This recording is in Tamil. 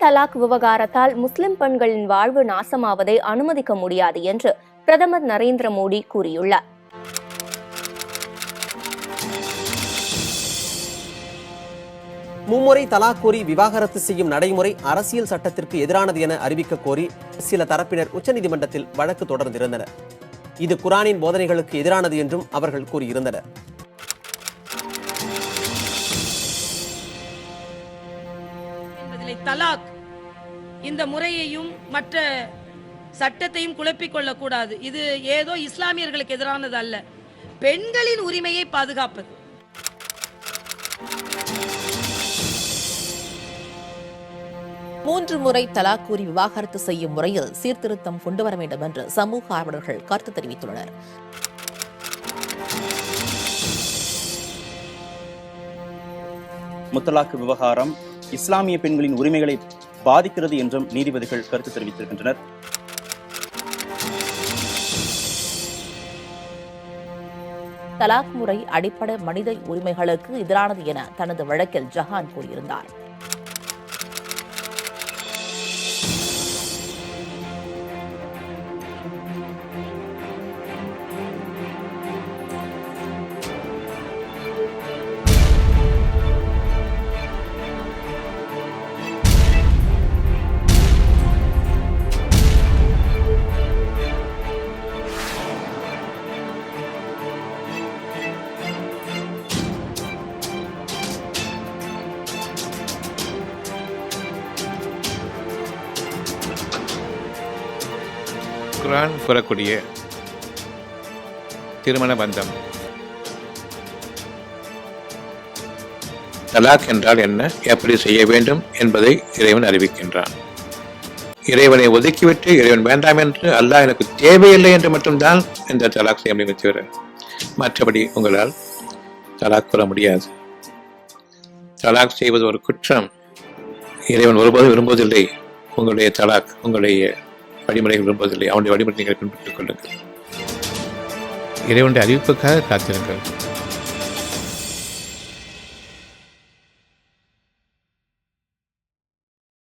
தலாக் விவகாரத்தால் முஸ்லிம் பெண்களின் வாழ்வு நாசமாவதை அனுமதிக்க முடியாது என்று பிரதமர் நரேந்திர மோடி கூறியுள்ளார். மும்முறை தலாக் கோரி விவாகரத்து செய்யும் நடைமுறை அரசியல் சட்டத்திற்கு எதிரானது என அறிவிக்க கோரி சில தரப்பினர் உச்சநீதிமன்றத்தில் வழக்கு தொடர்ந்திருந்தனர். இது குர்ஆனின் போதனைகளுக்கு எதிரானது என்றும் அவர்கள் கூறியிருந்தனர். தலாக் இந்த முறையையும் மற்ற சட்டத்தையும் குழப்பிக் கொள்ளக்கூடாது. இது ஏதோ இஸ்லாமியர்களுக்கு எதிரானது அல்ல, பெண்களின் உரிமையை பாதுகாப்பது. மூன்று முறை தலாக் கூறி விவாகரத்து செய்யும் முறையில் சீர்திருத்தம் கொண்டுவர வேண்டும் என்று சமூக ஆர்வலர்கள் கருத்து தெரிவித்துள்ளனர். முத்தலாக் விவகாரம் இஸ்லாமிய பெண்களின் உரிமைகளை பாதிக்கிறது என்றும் நீதிபதிகள் கருத்து தெரிவித்திருக்கின்றனர். தலாக் முறை அடிப்படை மனித உரிமைகளுக்கு எதிரானது என தனது வழக்கில் ஜஹான் கூறியிருந்தார். குர்ஆன் கூறக்கூடிய திருமண பந்தம், தலாக் என்றால் என்ன, எப்படி செய்ய வேண்டும் என்பதை இறைவன் அறிவிக்கின்றான். இறைவனை ஒதுக்கிவிட்டு இறைவன் வேண்டாம் என்று, அல்லாஹ் எனக்கு தேவையில்லை என்று மட்டும்தான் இந்த தலாக் செய்ய முடியும் தவிர மற்றபடி உங்களால் தலாக் கூற முடியாது. தலாக் செய்வது ஒரு குற்றம். இறைவன் ஒருபோதும் விரும்புவதில்லை உங்களுடைய தலாக், உங்களுடைய வழிமுறைகள் விரும்புவதில்லை. அவனுடைய வழிமுறை நீங்கள் பின்பற்றிக் கொள்ளுங்கள். இறைவனுடைய அறிவிப்புக்காக காத்திருங்கள்.